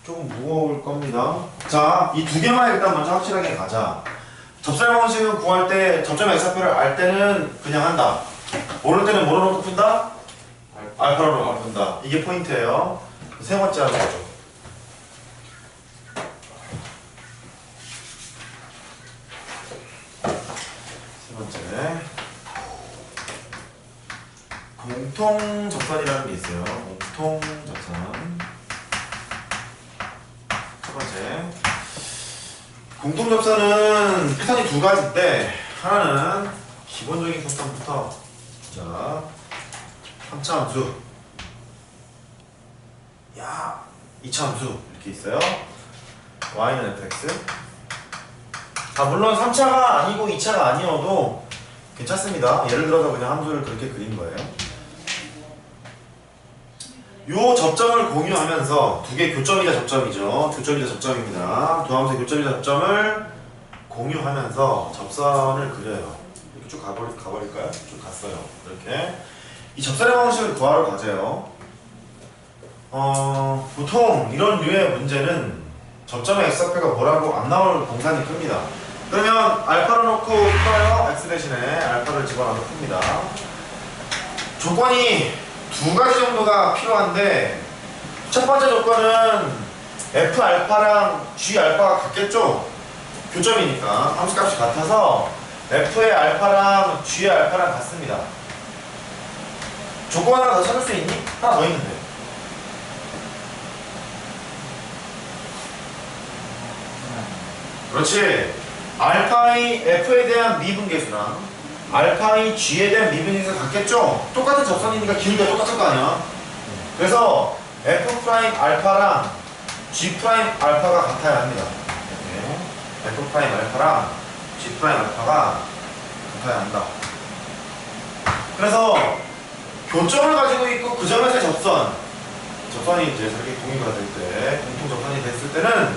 조금 무거울 겁니다. 자, 이 두 개만 일단 먼저 확실하게 가자. 접선의 방식을 구할 때 접점의 x좌표를 알 때는 그냥 한다. 모를 때는 뭐로 놓고 푼다? 알파로 놓고 푼다. 이게 포인트예요. 세 번째 하는 거죠. 세 번째. 공통 접선이라는 게 있어요. 공통 접선. 첫 번째. 공통 접선은 패턴이 두 가지인데, 하나는 기본적인 패턴부터, 자, 3차 함수, 야, 2차 함수 이렇게 있어요. y는 fx. 자, 물론 3차가 아니고 2차가 아니어도 괜찮습니다. 예를 들어서 그냥 함수를 그렇게 그린 거예요. 요 접점을 공유하면서 두 개 교점이자 접점이죠. 교점이자 접점입니다. 두 함수의 교점이자 접점을 공유하면서 접선을 그려요. 이렇게 쭉 가버릴까요? 쭉 갔어요. 이렇게. 이 접선의 방식을 구하러 가세요. 보통 이런 류의 문제는 접점의 x좌표가 뭐라고 안 나올 공산이 큽니다. 그러면 알파를 놓고 풀어요. x 대신에 알파를 집어넣어서 풉니다. 조건이 두 가지 정도가 필요한데, 첫 번째 조건은 f 알파랑 g 알파가 같겠죠? 교점이니까 함수값이 같아서 f의 알파랑 g의 알파랑 같습니다. 조건 하나 더 찾을 수 있니? 하나 더 있는데. 그렇지. 알파의 f에 대한 미분계수랑 알파의 g에 대한 미분계수가 같겠죠? 똑같은 접선이니까 길이가 똑같을 거 아니야? 그래서 f 프라임 알파랑 g 프라임 알파가 같아야 합니다. 이렇게. f 프라임 알파랑 g 프라임 알파가 같아야 한다. 그래서 교점을 가지고 있고 그 점에서의 접선이 이제 저렇게 공유가 될 때, 공통 접선이 됐을 때는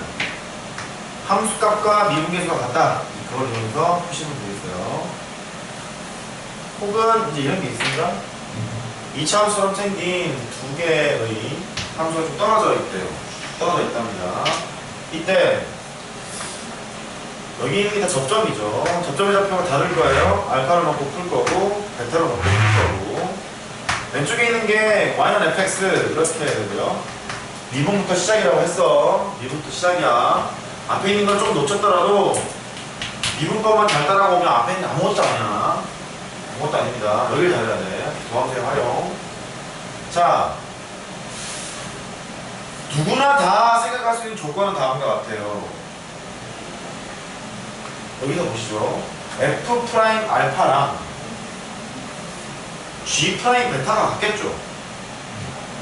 함수값과 미분계수가 같다. 그걸 이용해서 푸시면 되겠어요. 혹은 이제 이런 게 있습니다. 2차 함수처럼 생긴 두 개의 함수가 좀 떨어져 있대요. 떨어져 있답니다. 이때 여기 있는 게 다 접점이죠. 접점의 좌표가 다를 거예요. 알파를 넣고 풀 거고 베타를 넣고 풀 거고, 왼쪽에 있는 게 y는 fx 이렇게 해야 되고요. 미분부터 시작이라고 했어. 미분부터 시작이야. 앞에 있는 건 조금 놓쳤더라도 미분법만 잘 따라오면 앞에 있는 아무것도 아니야. 아무것도 아닙니다. 여기를 잘해야 돼. 도함수의 활용. 자, 누구나 다 생각할 수 있는 조건은 다음과 같아요. 여기서 보시죠. f 프라임 알파랑 g 프라임 베타가 같겠죠.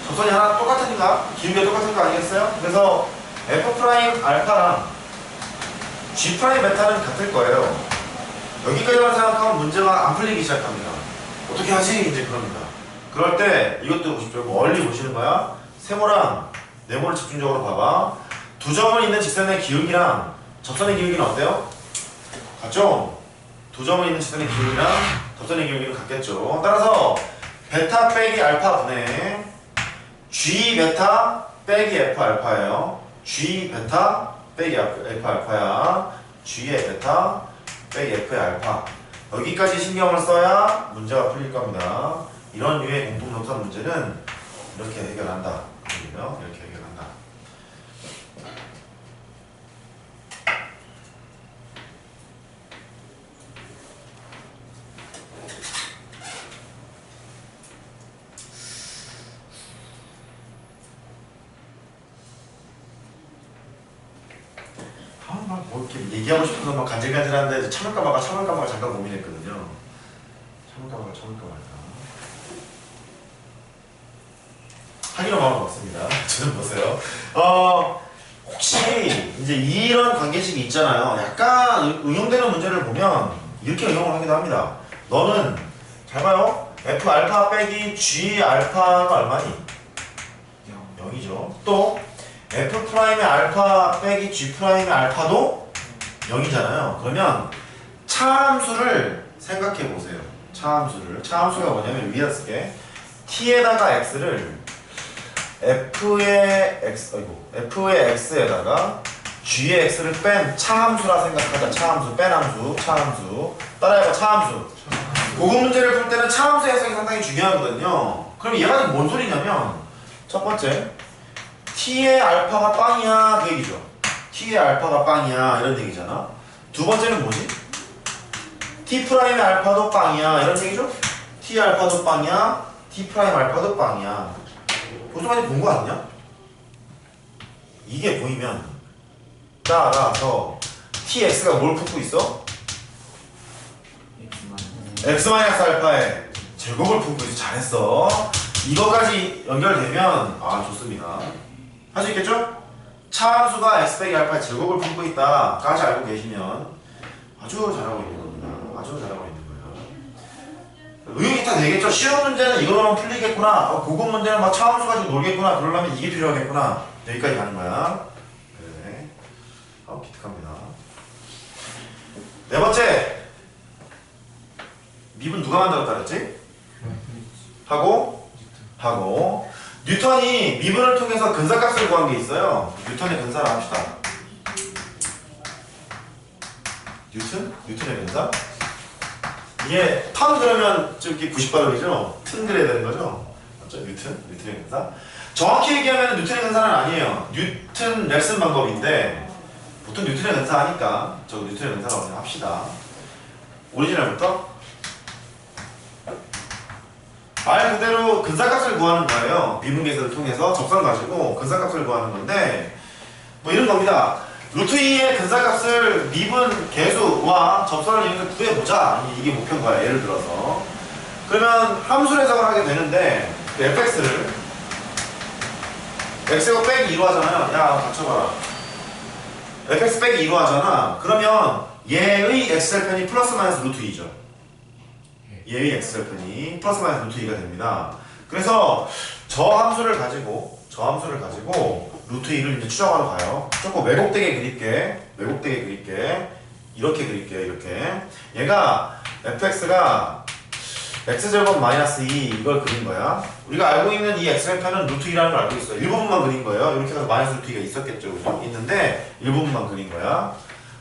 접선이 하나 똑같으니까 길이가 똑같은 거 아니겠어요? 그래서 f 프라임 알파랑 g 프라임 베타는 같을 거예요. 여기까지만 생각하면 문제가 안 풀리기 시작합니다. 어떻게 하지? 이제 그럽니다. 그럴 때 이것도 보십시오. 멀리 보시는 거야. 세모랑 네모를 집중적으로 봐봐. 두 점을 있는 직선의 기울기랑 접선의 기울기는 어때요? 같죠? 두 점을 있는 직선의 기울기랑 접선의 기울기는 같겠죠. 따라서 베타 빼기 알파 분의 g 베타 빼기 f 알파예요. g 베타 빼기 f 알파야. g의 베타 빼기 f의 알파. 여기까지 신경을 써야 문제가 풀릴 겁니다. 이런 류의 공통접선 문제는 이렇게 해결한다. 이렇게 해결한다. 뭐 이렇게 얘기하고 싶어서 막 간질간질한데 참을까 말까 잠깐 고민했거든요. 참을까 말까 하기로 마음을 먹습니다. 저는 보세요. 혹시 이제 이런 관계식이 있잖아요. 약간 응용되는 문제를 보면 이렇게 응용을 하기도 합니다. 너는 잘 봐요. f 알파 빼기 g 알파가 얼마니? 0이죠. 또 f 프라임의 알파 빼기 g 프라임의 알파도 0이잖아요. 그러면 차함수를 생각해 보세요. 차함수가 뭐냐면 위에 쓸게 t에다가 x를 f의 x, f의 x에다가 g의 x를 뺀 차함수라 생각하자. 차함수, 뺀 함수, 차함수. 따라해봐, 차함수. 고급 문제를 풀 때는 차함수 해석이 상당히 중요하거든요. 그럼 얘가 지금 뭔 소리냐면, 첫 번째, t의 알파가 빵이야, 그 얘기죠. t의 알파가 빵이야, 이런 얘기잖아. 두 번째는 뭐지? t 프라임의 알파도 빵이야, 이런 얘기죠. t 알파도 빵이야, t 프라임 알파도 빵이야. 벌써 많이 본 거 아니냐? 이게 보이면 따라서 tx가 뭘 품고 있어? x-알파의 제곱을 품고 있어. 잘했어. 이거까지 연결되면 좋습니다. 할 수 있겠죠? 차함수가 x 빼기 알파의 제곱을 품고 있다까지 알고 계시면 아주 잘하고 있는 겁니다. 아주 잘하고 있는 거예요. 의욕이 다 되겠죠? 쉬운 문제는 이거로만 풀리겠구나. 고급 문제는 막 차함수 가지고 놀겠구나. 그러려면 이게 필요하겠구나. 여기까지 가는 거야. 그래. 기특합니다. 네 번째. 밉은 누가 만들었다 그랬지? 하고 뉴턴이 미분을 통해서 근사값을 구한 게 있어요. 뉴턴의 근사를 합시다. 뉴턴의 근사? 이게 턴 그러면 저기 90발음이죠? 튼 그래야 되는 거죠? 맞죠? 뉴턴의 근사? 정확히 얘기하면 뉴턴의 근사는 아니에요. 뉴턴 렉슨 방법인데 보통 뉴턴의 근사 하니까 저 뉴턴의 근사라고 생각합시다. 오리지널부터 말 그대로 근사값을 구하는 거예요. 미분계수를 통해서 접선 가지고 근사값을 구하는 건데 뭐 이런 겁니다. 루트 2의 근사값을 미분 계수와 접선을 이용해서 구해보자. 이게 목표인 거야. 예를 들어서 그러면 함수를 해석을 하게 되는데 그 fx를 x가 빼기 2로 하잖아요. 야 맞춰봐라. fx 빼기 2로 하잖아. 그러면 얘의 x절편이 플러스 마이너스 루트 2죠. 얘의 x절편이 플러스 마이너스 루트 2가 됩니다. 그래서 저 함수를 가지고 루트 2를 이제 추정하러 가요. 조금 왜곡되게 그릴게. 이렇게 그릴게. 이렇게. 얘가 fx가 x제곱 마이너스 2 이걸 그린 거야. 우리가 알고 있는 이 x절편은 루트 2라는 걸 알고 있어요. 일부분만 그린 거예요. 이렇게 해서 마이너스 루트 2가 있었겠죠. 있는데 일부분만 그린 거야.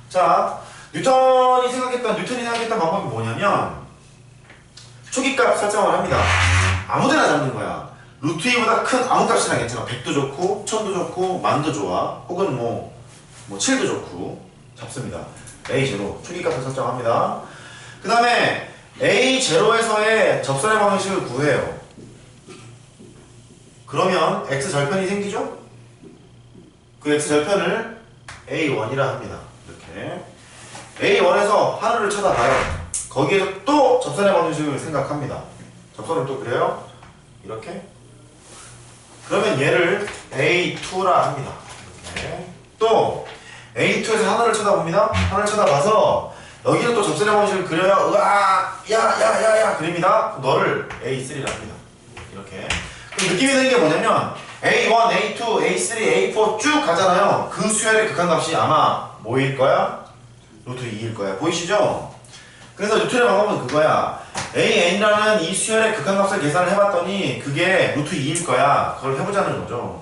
자, 뉴턴이 생각했던 방법이 뭐냐면 초기값 설정을 합니다. 아무데나 잡는 거야. 루트 2보다 큰 아무 값이나 괜찮아. 100도 좋고 1000도 좋고 10,000도 좋아. 혹은 뭐 7도 좋고 잡습니다. A0 초기값을 설정합니다. 그 다음에 A0에서의 접선의 방식을 구해요. 그러면 X절편이 생기죠? 그 X절편을 A1이라 합니다. 이렇게 A1에서 하늘을 쳐다봐요. 거기에서 또 접선의 방식을 생각합니다. 접선을 또 그래요? 이렇게. 그러면 얘를 A2라 합니다. 이렇게. 또 A2에서 하늘을 쳐다봅니다. 하늘을 쳐다봐서 여기는 또 접선의 방식을 그려요. 으악! 야! 그립니다. 너를 A3라 합니다. 이렇게. 그럼 느낌이 드는 게 뭐냐면 A1, A2, A3, A4 쭉 가잖아요. 그 수열의 극한값이 아마 뭐일 거야? 루트 2일 거야. 보이시죠? 그래서 뉴턴의 방법은 그거야. AN이라는 이 수열의 극한값을 계산을 해봤더니 그게 루트 2일 거야. 그걸 해보자는 거죠.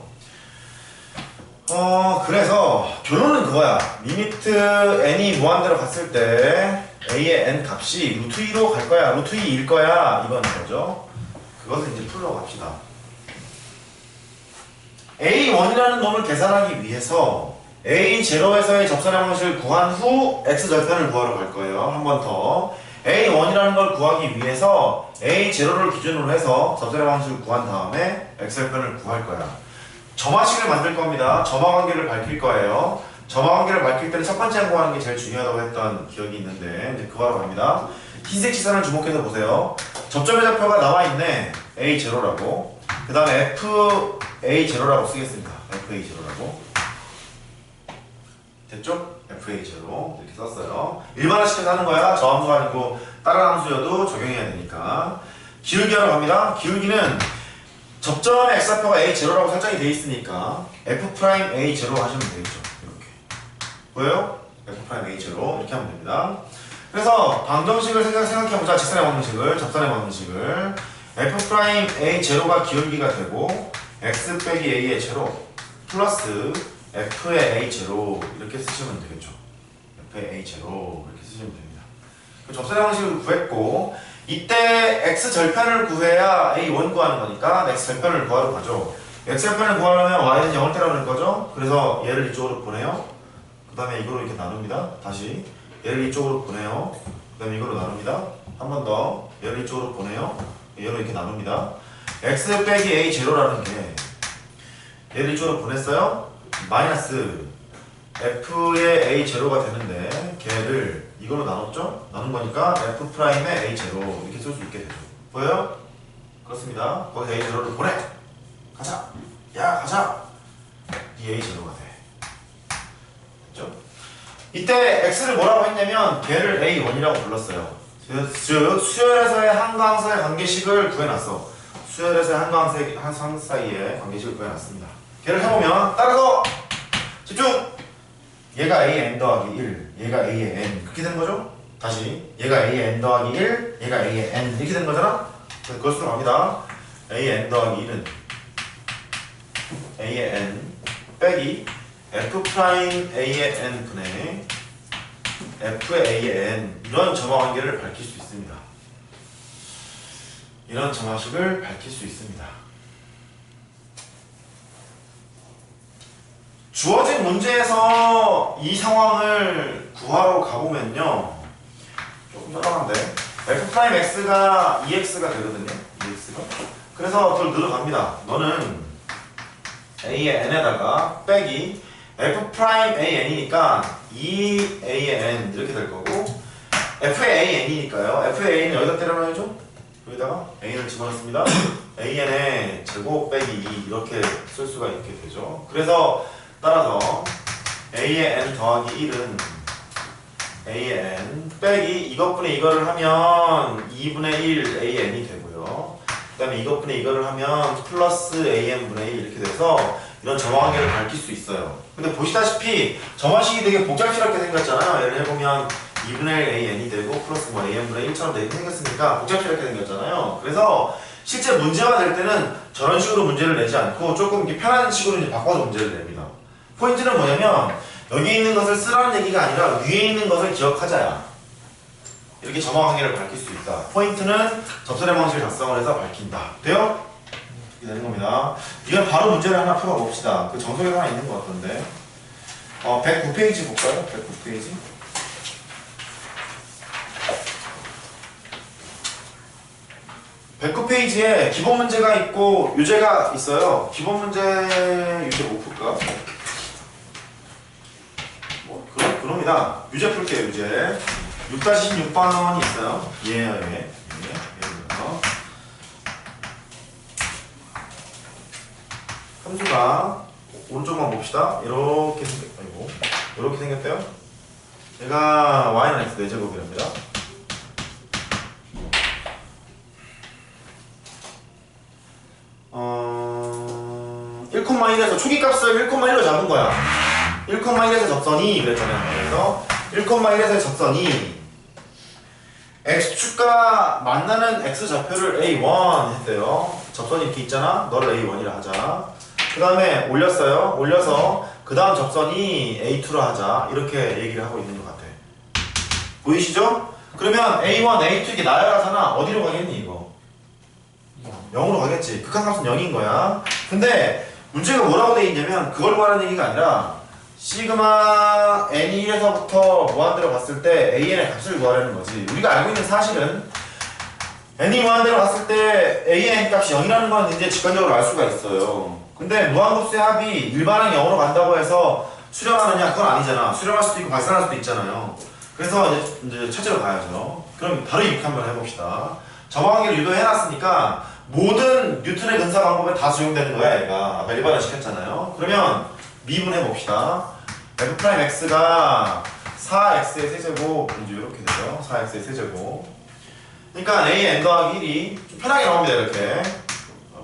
그래서 결론은 그거야. 리미트 n이 무한대로 갔을 때 a의 n 값이 루트 2로 갈 거야. 루트 2일 거야. 이건 거죠. 그것을 이제 풀러 갑시다. A1이라는 놈을 계산하기 위해서 A0에서의 접선의 방식을 구한 후 X절편을 구하러 갈 거예요. 한 번 더. A1이라는 걸 구하기 위해서 A0를 기준으로 해서 접선의 방식을 구한 다음에 X절편을 구할 거야. 점화식을 만들 겁니다. 점화관계를 밝힐 거예요. 점화관계를 밝힐 때는 첫 번째 항구하는 게 제일 중요하다고 했던 기억이 있는데 이제 그거 하러 갑니다. 흰색 시선을 주목해서 보세요. 접점의 좌표가 나와 있네. A0라고. 그 다음에 FA0라고 쓰겠습니다. FA0라고. 됐죠? FA0 이렇게 썼어요. 일반화시켜서 하는 거야. 저 함수가 아니고 다른 함수여도 적용해야 되니까. 기울기 하러 갑니다. 기울기는 접점의 x좌표가 A0라고 설정이 되어 있으니까 F'A0 하시면 되겠죠. 이렇게. 보여요? F'A0 이렇게 하면 됩니다. 그래서 방정식을 생각해보자. 직선의 방정식을, 접선의 방정식을 F'A0가 기울기가 되고 x 빼기 a의 제로 플러스 f의 a 제로 이렇게 쓰시면 되겠죠. f의 a 제로 이렇게 쓰시면 됩니다. 접선의 방식을 구했고 이때 x 절편을 구해야 a1 구하는 거니까 x 절편을 구하러 가죠. x 절편을 구하려면 y는 0을 때려낼 거죠. 그래서 얘를 이쪽으로 보내요. 그 다음에 이거로 이렇게 나눕니다. 다시 얘를 이쪽으로 보내요. 그 다음에 이거로 나눕니다. 한 번 더 얘를 이쪽으로 보내요. 얘로 이렇게 나눕니다. x 빼기 a 제로라는 게 얘를 이쪽으로 보냈어요. 마이너스 f의 a 제로가 되는데 걔를 이걸로 나눴죠? 나눈 거니까 f 프라임의 a 제로 이렇게 쓸 수 있게 되죠. 보여요? 그렇습니다. 거기서 a 제로를 보내. 가자. 야 가자. 이 a 제로가 돼. 됐죠? 이때 x를 뭐라고 했냐면 걔를 a1이라고 불렀어요. 즉 수열에서의 한강서의 관계식을 구해놨어. 수열에서의 한강 사이의 관계식을 구해놨습니다. 걔를 해보면 따라서 집중! 얘가 a의 n 더하기 1, 얘가 a의 n 그렇게 되는 거죠? 다시 얘가 a의 n 더하기 1, 얘가 a의 n 이렇게 되는 거잖아? 그래서 그것으로 갑니다. a의 n 더하기 1은 a의 n 빼기 f 프라임 a의 n 분의 f의 a의 n 이런 점화관계를 밝힐 수 있습니다. 이런 점화식을 밝힐 수 있습니다. 주어진 문제에서 이 상황을 구하러 가보면요 조금 쩌렁한데 f 프라임 x가 2x가 되거든요. 2x가 그래서 그걸 늘어갑니다. 너는 a의 n에다가 빼기 f 프라임 a n이니까 2a의 n 이렇게 될 거고 f의 a n이니까요. f의 a는 여기다 때려놔야죠. 여기다가 a를 집어넣습니다. an의 제곱 빼기 2 이렇게 쓸 수가 있게 되죠. 그래서 따라서 a의 n 더하기 1은 a의 n 빼기 이것분의 이거를 하면 2분의 1 a n이 되고요. 그 다음에 이것분의 이거를 하면 플러스 a n분의 1 이렇게 돼서 이런 점화관계를 밝힐 수 있어요. 근데 보시다시피 점화식이 되게 복잡스럽게 생겼잖아요. 예를 해보면 2분의 1 a n이 되고 플러스 뭐 a n분의 1처럼 되게 생겼으니까 복잡스럽게 생겼잖아요. 그래서 실제 문제가 될 때는 저런 식으로 문제를 내지 않고 조금 이렇게 편한 식으로 이제 바꿔서 문제를 냅니다. 포인트는 뭐냐면 여기 있는 것을 쓰라는 얘기가 아니라 위에 있는 것을 기억하자야. 이렇게 점화관계를 밝힐 수 있다. 포인트는 접선의 방식을 작성을 해서 밝힌다. 돼요? 이렇게 되는 겁니다. 이건 바로 문제를 하나 풀어봅시다. 그 정석에 하나 있는 것 같던데 109페이지 볼까요? 109페이지 109페이지에 기본 문제가 있고 유제가 있어요. 기본 문제 유제 못 풀까? 그럽니다. 유제 풀게요. 유제 6-16번이 있어요. 예예요. 예. 함수가 오른쪽만 봅시다. 이렇게 생겼대요. 얘가 y는 x 4제곱이랍니다. 1,1에서 초기값을 1,1로 잡은 거야. 1,1에서 접선이 그랬잖아요. 그래서 1,1에서의 접선이 x축과 만나는 x좌표를 a1 했대요. 접선이 이렇게 있잖아. 너를 a1이라 하자. 그 다음에 올렸어요. 올려서 그 다음 접선이 a2로 하자. 이렇게 얘기를 하고 있는 것 같아. 보이시죠? 그러면 a1, a2 이렇게 나열하잖아. 어디로 가겠니 이거? 0으로 가겠지. 극한값은 0인 거야. 근데 문제가 뭐라고 돼 있냐면 그걸 구하는 얘기가 아니라 시그마 n이 1에서부터 무한대로 갔을 때 an의 값을 구하려는 거지. 우리가 알고 있는 사실은 n이 무한대로 갔을 때 a의 값이 0이라는 건 이제 직관적으로 알 수가 있어요. 근데 무한급수의 합이 일반항 0으로 간다고 해서 수렴하느냐? 그건 아니잖아. 수렴할 수도 있고 발산할 수도 있잖아요. 그래서 이제 첫째로 가야죠. 그럼 바로 이렇게 한번 해봅시다. 점화관계를 유도해놨으니까 모든 뉴턴의 근사 방법에 다 적용되는 거야. 얘가 아까 일반화 시켰잖아요. 그러면 미분해봅시다. f'x가 4x의 세제곱 이제 이렇게 되죠. 4x의 세제곱. 그러니까 a n 더하기 1이 좀 편하게 나옵니다. 이렇게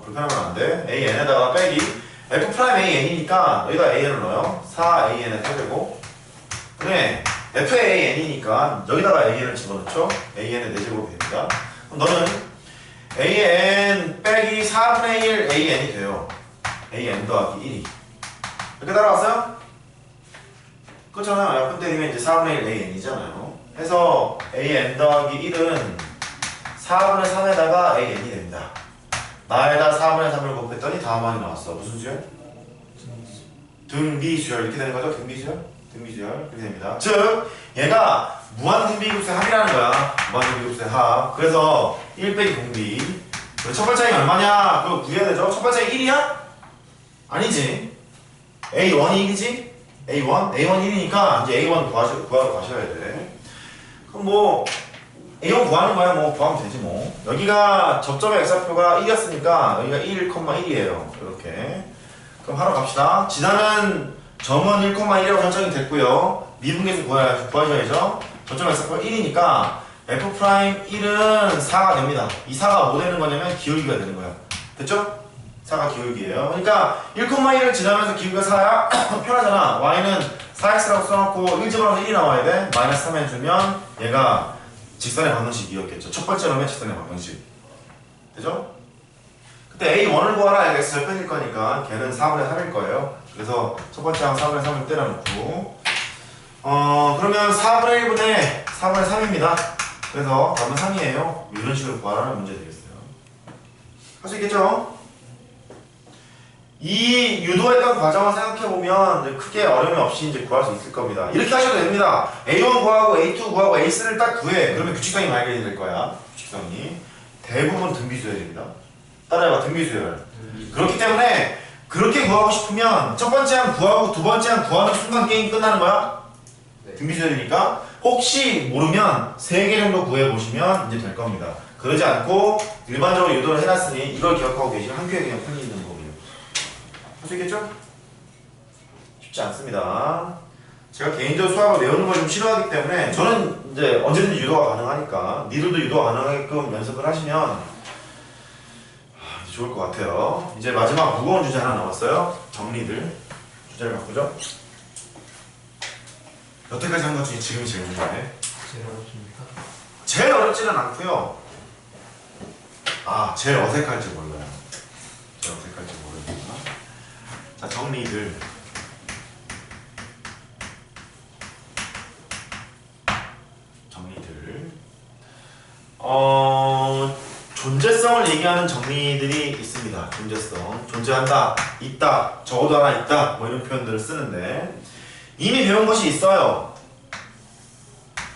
불편하면 안돼. a n에다가 빼기 f a n이니까 여기다 a n을 넣어요. 4an의 세제곱. 그래 f a n이니까 여기다가 a n을 집어넣죠. a n의 4제곱이 됩니다. 그럼 너는 a n 빼기 4분의 1 a n이 돼요. AN 더하기 1이 이렇게 따라왔어요? 그렇잖아요. 약분 때리면 이제 4분의 1 AN이잖아요. 해서 AN 더하기 1은 4분의 3에다가 AN이 됩니다. 나에다 4분의 3을 곱했더니 다음항이 나왔어. 무슨 수열? 등비수열. 이렇게 되는 거죠? 등비수열? 등비수열. 이렇게 됩니다. 즉 얘가 무한등비급수의 합이라는 거야. 무한등비급수의 합. 그래서 1 빼기 공비. 첫 번째 항이 얼마냐? 그거 구해야 되죠? 첫 번째 항이 1이야? 아니지. A1이 1이지? A1? A1 1이니까 이제 A1 구하러 가셔야 돼. 그럼 뭐 A1 구하는 거야. 뭐 구하면 되지 뭐. 여기가 접점의 x좌표가 1이었으니까 여기가 1,1이에요. 이렇게. 그럼 하러 갑시다. 지나는 점은 1,1이라고 설정이 됐고요. 미분계수 구하셔야죠. 접점의 x좌표가 1이니까 F'1은 4가 됩니다. 이 4가 뭐 되는 거냐면 기울기가 되는 거야. 됐죠? 4가 기울기예요. 그러니까 1,1을 지나면서 기울기가 4야? 편하잖아. y는 4x라고 써놓고 1 집어넣어서 1이 나와야 돼. 마이너스 3 해주면 얘가 직선의 방정식이었겠죠. 첫 번째 놈의 직선의 방정식. 되죠? 그때 A1을 구하라. x를 빼낼 거니까 걔는 4분의 3일 거예요. 그래서 첫 번째 항 4분의 3을 때려놓고 그러면 4분의 1분의 4분의 3입니다. 그래서 답은 3이에요. 이런 식으로 구하라는 문제 되겠어요. 할 수 있겠죠? 이 유도했던 과정을 생각해보면 크게 어려움이 없이 이제 구할 수 있을 겁니다. 이렇게 하셔도 됩니다. A1 구하고 A2 구하고 A3를 딱 구해. 그러면 규칙성이 발견이 될 거야. 규칙성이. 대부분 등비수열입니다. 따라해봐. 등비수열. 그렇기 때문에 그렇게 구하고 싶으면 첫 번째 항 구하고 두 번째 항 구하는 순간 게임 끝나는 거야. 등비수열이니까 혹시 모르면 3개 정도 구해보시면 이제 될 겁니다. 그러지 않고 일반적으로 유도를 해놨으니 이걸 기억하고 계시면 한 큐에 그냥 풀리 있는 거고요. 할 수 있겠죠? 쉽지 않습니다. 제가 개인적으로 수학을 외우는 걸 좀 싫어하기 때문에 저는 이제 언제든지 유도가 가능하니까 니들도 유도가 가능하게끔 연습을 하시면 좋을 것 같아요. 이제 마지막 무거운 주제 하나 남았어요. 정리들. 주제를 바꾸죠. 여태까지 한 것 중에 지금이 제일 문제네. 제일 어렵습니까? 제일 어렵지는 않고요. 제일 어색할지 몰라요. 제일 어색할지 모르니까. 자, 정리들. 정리들. 존재성을 얘기하는 정리들이 있습니다. 존재성. 존재한다, 있다, 적어도 하나 있다, 뭐 이런 표현들을 쓰는데 이미 배운 것이 있어요.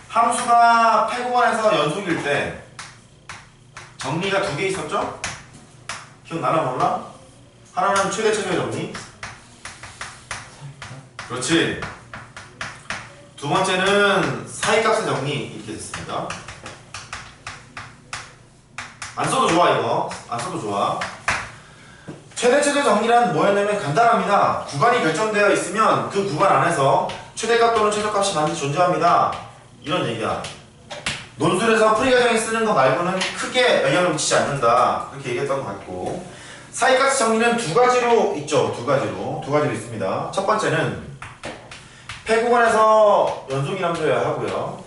함수가 폐구간에서 연속일 때 정리가 2개 있었죠? 기억나나 몰라? 하나는 최대 최소의 정리. 그렇지. 두 번째는 사이값의 정리. 이렇게 됐습니다. 안 써도 좋아. 이거 안 써도 좋아. 최대 최소 정리란 뭐였냐면 간단합니다. 구간이 결정되어 있으면 그 구간 안에서 최대값 또는 최저값이 반드시 존재합니다. 이런 얘기야. 논술에서 프리과정에 쓰는 거 말고는 크게 영향을 미치지 않는다. 그렇게 얘기했던 것 같고, 사이값 정리는 2가지로 있죠. 2가지로 있습니다. 첫 번째는 폐구간에서 연속이 남줘야 하고요.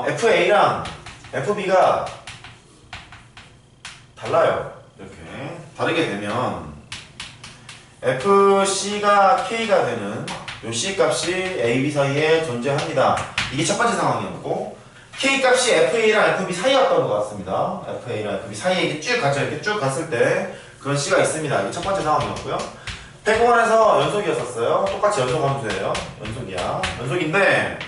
FA랑 FB가 달라요. 이렇게 다르게 되면 FC가 K가 되는 요 C 값이 A, B 사이에 존재합니다. 이게 첫 번째 상황이었고, K 값이 FA랑 FB 사이였던 것 같습니다. FA랑 FB 사이에 이렇게 쭉 갔죠. 이렇게 쭉 갔을 때 그런 C가 있습니다. 이게 첫 번째 상황이었고요. 폐구간에서 연속이었었어요. 똑같이 연속 함수예요. 연속이야. 연속인데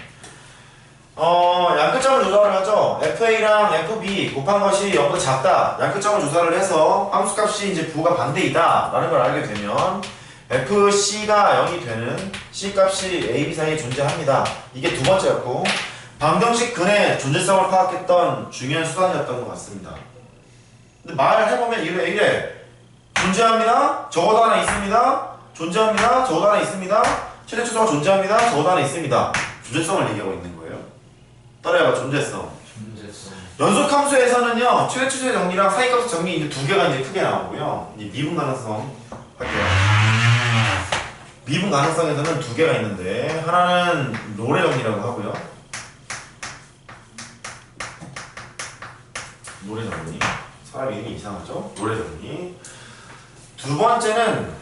양끝점을 조사를 하죠. FA랑 FB 곱한 것이 0보다 작다. 양끝점을 조사를 해서 함수값이 이제 부호가 반대이다 라는 걸 알게 되면 FC가 0이 되는 C값이 AB 사이에 존재합니다. 이게 두 번째였고, 방정식 근의 존재성을 파악했던 중요한 수단이었던 것 같습니다. 근데 말해보면 이래. 존재합니다. 적어도 하나 있습니다. 존재합니다. 적어도 하나 있습니다. 최대 최소가 존재합니다. 적어도 하나 있습니다. 존재성을 얘기하고 있는 거예요. 따라해봐. 존재성. 연속함수에서는요, 최대 최소의 정리랑 사이값의 정리 이제 2개가 이제 크게 나오고요. 이 미분 가능성 할게요. 미분 가능성에서는 2개가 있는데, 하나는 롤의 정리라고 하고요. 롤의 정리. 사람 이름이 이상하죠? 롤의 정리. 두 번째는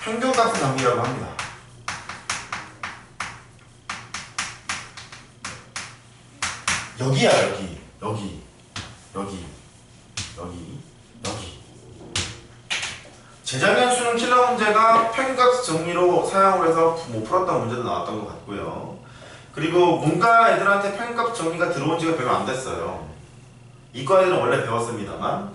평균값의 정리라고 합니다. 여기야, 여기. 재작년 수능 킬러 문제가 평균값 정리로 사용을 해서 못 풀었던 문제도 나왔던 것 같고요. 그리고 문과 애들한테 평균값 정리가 들어온 지가 별로 안 됐어요. 이과 애들은 원래 배웠습니다만.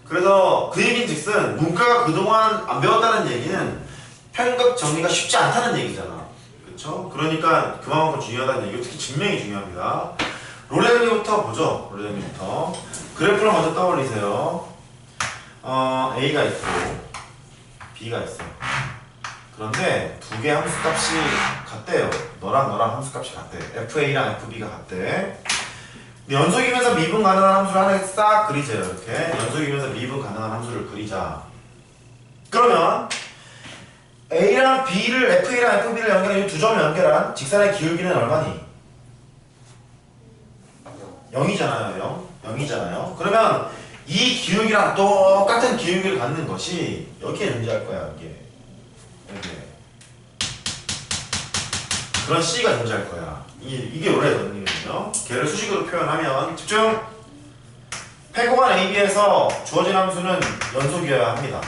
그래서 그 얘기인즉슨 문과가 그동안 안 배웠다는 얘기는 평균값 정리가 쉽지 않다는 얘기잖아. 그렇죠? 그러니까 그만큼 중요하다는 얘기고 특히 증명이 중요합니다. 롤레정리부터 보죠. 롤레정리부터 그래프를 먼저 떠올리세요. A가 있고 B가 있어요. 그런데 두 개 함수값이 같대요. 너랑 함수값이 같대. FA랑 FB가 같대. 연속이면서 미분 가능한 함수를 하나 싹 그리세요. 이렇게 연속이면서 미분 가능한 함수를 그리자. 그러면 A랑 B를 FA랑 FB를 연결한 이 두 점을 연결한 직선의 기울기는 얼마니? 0이잖아요. 0이잖아요. 그러면 이 기울기랑 똑같은 기울기를 갖는 것이 여기에 존재할 거야. 여기에 그런 C가 존재할 거야. 이게 원래 정리거든요. 걔를 수식으로 표현하면 집중! 패고간 AB에서 주어진 함수는 연속이어야 합니다.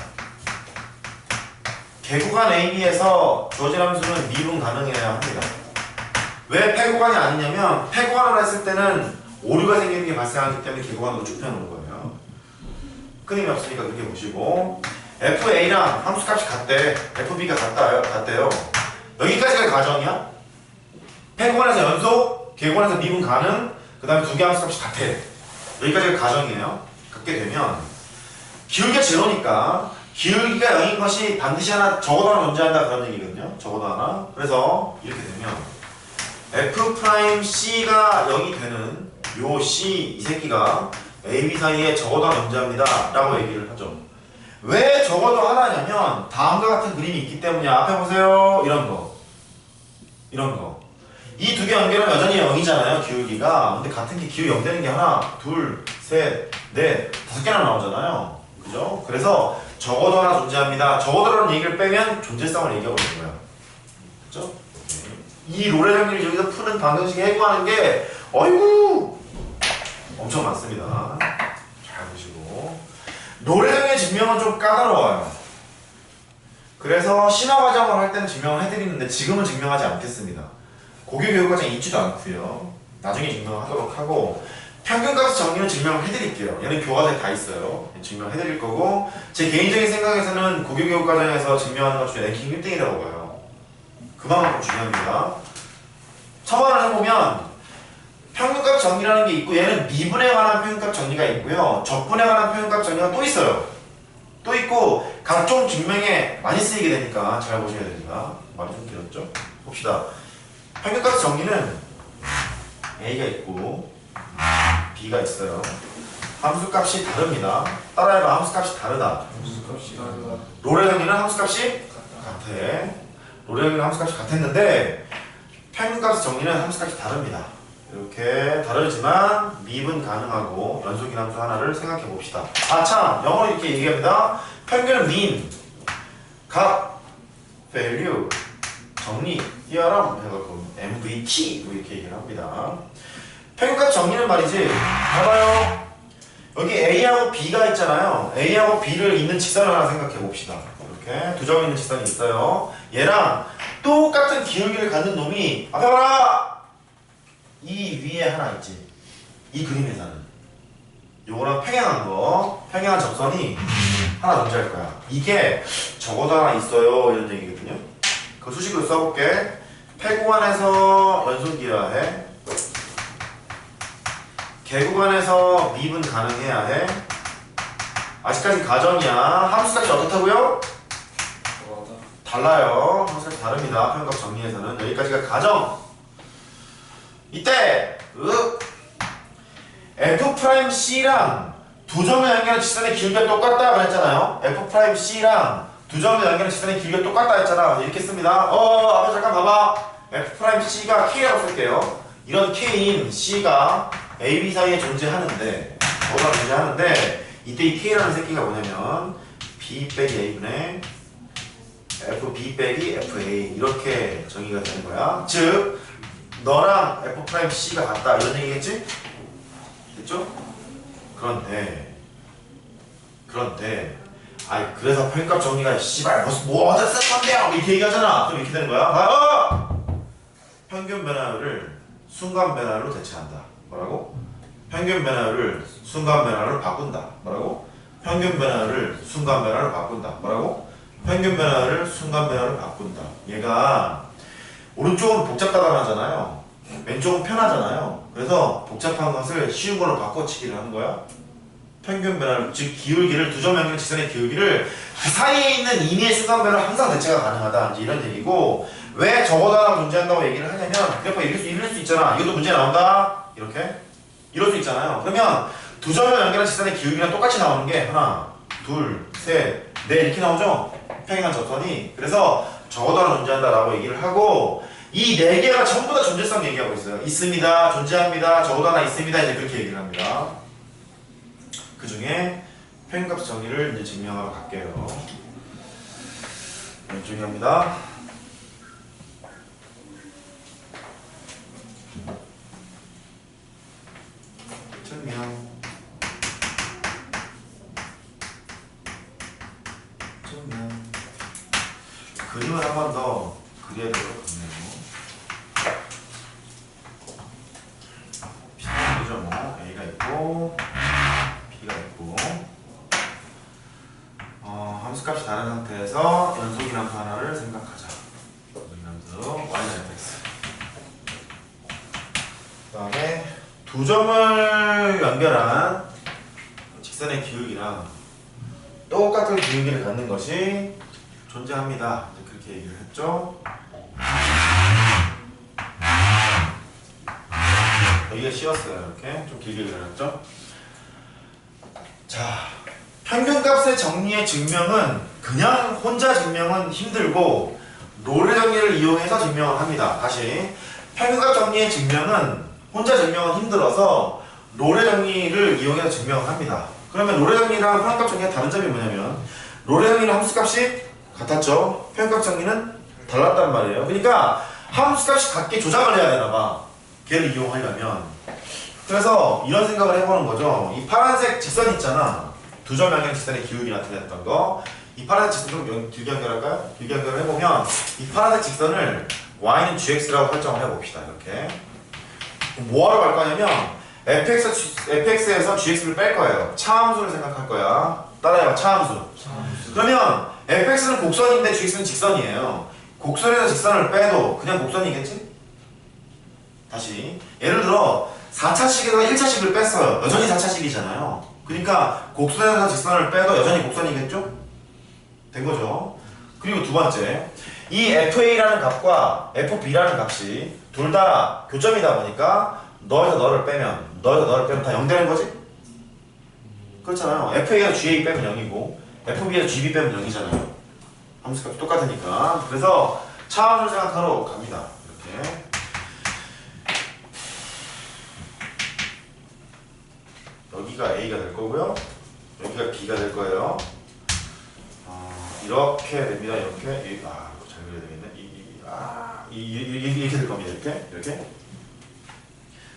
개구간 AB에서 주어진 함수는 미분 가능해야 합니다. 왜 패고간이 아니냐면 패고간을 했을 때는 오류가 생기는 게 발생하기 때문에 개구간으로 좁혀놓은 거예요. 큰 힘이 없으니까 그렇게 보시고 FA랑 함수값이 같대. FB가 같대요. 여기까지가 가정이야. 패고간에서 연속, 개구간에서 미분 가능, 그 다음에 두 개 함수값이 같아. 여기까지가 가정이에요. 같게 되면 기울기가 제로니까 기울기가 0인 것이 반드시 하나 적어도 하나 존재한다 그런 얘기거든요. 적어도 하나. 그래서 이렇게 되면 F'C가 0이 되는 요 C 이 새끼가 AB 사이에 적어도 하나 존재합니다 라고 얘기를 하죠. 왜 적어도 하나냐면 다음과 같은 그림이 있기 때문이야. 앞에 보세요. 이런 거 이 두 개 연결은 여전히 0이잖아요. 기울기가. 근데 같은 게 기울기 0 되는 게 하나, 둘, 셋, 넷, 5개나 나오잖아요. 그죠? 그래서 적어도 하나 존재합니다. 적어도라는 얘기를 빼면 존재성을 얘기하고 있는 거야. 그죠? 이 롤의 정리를 여기서 푸는 방정식에 해구하는 게 어이구 엄청 많습니다. 잘 보시고 롤의 정리의 증명은 좀 까다로워요. 그래서 신화 과정을 할 때는 증명을 해드리는데 지금은 증명하지 않겠습니다. 고교 교육 과정에 있지도 않고요. 나중에 증명하도록 하고 평균값 정리는 증명을 해드릴게요. 얘는 교과서에 다 있어요. 증명해드릴 거고 제 개인적인 생각에서는 고교 교육 과정에서 증명하는 것 중에 랭킹 1등이라고 봐요. 그만큼 중요합니다. 첨언을 해보면 평균값 정리라는 게 있고 얘는 미분에 관한 평균값 정리가 있고요. 적분에 관한 평균값 정리가 또 있어요. 또 있고 각종 증명에 많이 쓰이게 되니까 잘 보셔야 됩니다. 말이 좀 길었죠? 봅시다. 평균값 정리는 A가 있고 B가 있어요. 함수값이 다릅니다. 따라해봐. 함수값이 다르다. 롤의 정리는 함수값이 같아. 롤의 정리는 함수값이 같았는데 평균값 정리는 함수값이 다릅니다. 이렇게 다르지만 미분 가능하고 연속인 함수 하나를 생각해 봅시다. 아 참! 영어로 이렇게 얘기합니다. 평균은 mean, 값, value, 정리, theorem 해갖고 MVT 이렇게 얘기를 합니다. 평균값 정리는 말이지 봐봐요. 여기 A하고 B가 있잖아요. A하고 B를 있는 직선을 하나 생각해 봅시다. 이렇게 두 점 있는 직선이 있어요. 얘랑 똑같은 기울기를 갖는 놈이 앞에 봐라! 이 위에 하나 있지. 이 그림에서는 요거랑 평행한 접선이 하나 존재할 거야. 이게 적어도 하나 있어요 이런 얘기거든요. 그 수식으로 써볼게. 패구간에서 연속이어야 해. 개구간에서 미분 가능해야 해. 아직까지 가정이야. 함수값이 어떻다고요? 달라요. 함수값이 다릅니다. 평균값 정리에서는. 여기까지가 가정. 이때 F'C랑 두 점을 연결한 직선의 길이가 똑같다 그랬잖아요. F'C랑 두 점을 연결한 직선의 길이가 똑같다 했잖아. 이렇게 씁니다. 앞에 잠깐 봐봐. F'C가 K라고 쓸게요. 이런 K인 C가 AB 사이에 존재하는데 뭐가 존재하는데 이때 이 K라는 새끼가 뭐냐면 B 빼기 A분의 FB 빼기 FA 이렇게 정의가 되는 거야. 즉 너랑 F'C가 같다 이런 얘기겠지? 됐죠? 그런데 아이 그래서 편값 정리가 씨발 뭐 어디서 건데요 이렇게 얘기하잖아. 그럼 이렇게 되는 거야. 평균 변화율을 순간 변화율로 대체한다. 뭐라고? 평균 변화율을 순간 변화율로 바꾼다. 뭐라고? 평균 변화율을 순간 변화율로 바꾼다. 뭐라고? 평균 변화율을 순간 변화율로 바꾼다. 얘가 오른쪽은 복잡하다 하잖아요. 왼쪽은 편하잖아요. 그래서 복잡한 것을 쉬운 걸로 바꿔치기를 하는 거야. 평균 변화율, 즉 기울기를 두 점 연결 직선의 기울기를 그 사이에 있는 임의의 순간 변화로 항상 대체가 가능하다. 이제 이런 얘기고 왜 적어도 하나가 존재한다고 얘기를 하냐면 그래서 이럴 수 있잖아. 이것도 문제 나온다. 이렇게 이럴 수 있잖아요. 그러면 두 점을 연결한 직선의 기울기랑 똑같이 나오는 게 하나, 둘, 셋, 넷 이렇게 나오죠. 평행한 접선이. 그래서 적어도 하나 존재한다라고 얘기를 하고 이 네 개가 전부 다 존재성 얘기하고 있어요. 있습니다. 존재합니다. 적어도 하나 있습니다. 이제 그렇게 얘기를 합니다. 그 중에 평균값 정의를 이제 증명하러 갈게요. 중요합니다. 증명. 그림을 한 번 더 그려야 될 것 같네요. B죠 뭐. A가 있고 B가 있고 함수값이 다른 상태에서 연속이란 하나를 생각하자. 연속 Y는 fx. 그 다음에 두 점을 연결한 직선의 기울기랑 똑같은 기울기를 갖는 것이 존재합니다. 그렇게 얘기를 했죠. 여기가 쉬웠어요. 이렇게 좀 길게 그려놨죠. 자, 평균값의 정리의 증명은 그냥 혼자 증명은 힘들고 롤의 정리를 이용해서 증명을 합니다. 다시 평균값 정리의 증명은 혼자 증명은 힘들어서 롤의 정리를 이용해서 증명을 합니다. 그러면 롤의 정리랑 평균값 정리의 다른 점이 뭐냐면 롤의 정리는 함수값이 같았죠. 평균값 정리는 달랐단 말이에요. 그러니까 함수값이 같게 조작을 해야 되나봐. 걔를 이용하려면. 그래서 이런 생각을 해보는 거죠. 이 파란색 직선 있잖아. 두 점 연결 직선의 기울기 나타냈던 거. 이 파란색 직선 좀 길게 연결할까요? 길게 연결을 해보면 이 파란색 직선을 y는 gx라고 설정을 해봅시다. 이렇게. 뭐하러 갈 거냐면 fx에서 gx를 뺄 거예요. 차함수를 생각할 거야. 따라해봐. 차함수. 그러면 fx는 곡선인데 gx는 직선이에요. 곡선에서 직선을 빼도 그냥 곡선이겠지? 다시 예를 들어 4차식에서 1차식을 뺐어요. 여전히 4차식이잖아요. 그러니까 곡선에서 직선을 빼도 여전히 곡선이겠죠? 된 거죠. 그리고 두 번째, 이 fa라는 값과 fb라는 값이 둘 다 교점이다 보니까 너에서 너를 빼면 다 0 되는 거지? 그렇잖아요. fa에서 ga 빼면 0이고 fb에서 gb 빼면 0이잖아요. 함수값이 똑같으니까. 그래서 차함수를 생각하러 갑니다. 이렇게. 여기가 a가 될 거고요. 여기가 b가 될 거예요. 이렇게 됩니다. 이렇게. 잘 그려야 되겠네. 이렇게 될 겁니다. 이렇게.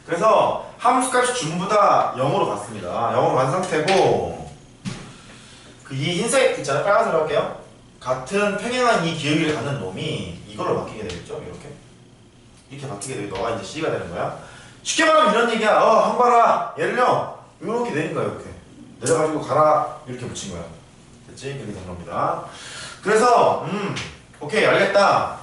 그래서 함수값이 전부 다 0으로 갔습니다. 0으로 간 상태고 이 흰색 있잖아요. 빨간색으로 할게요. 같은 평행한 이 기울기를 갖는 놈이 이걸로 바뀌게 되겠죠. 이렇게 바뀌게 되고 너가 이제 C가 되는 거야. 쉽게 말하면 이런 얘기야. 한 봐라. 얘를요. 이렇게 내린 거야. 이렇게 내려가지고 가라. 이렇게 붙인 거야. 됐지? 이렇게 된 겁니다. 그래서 오케이 알겠다.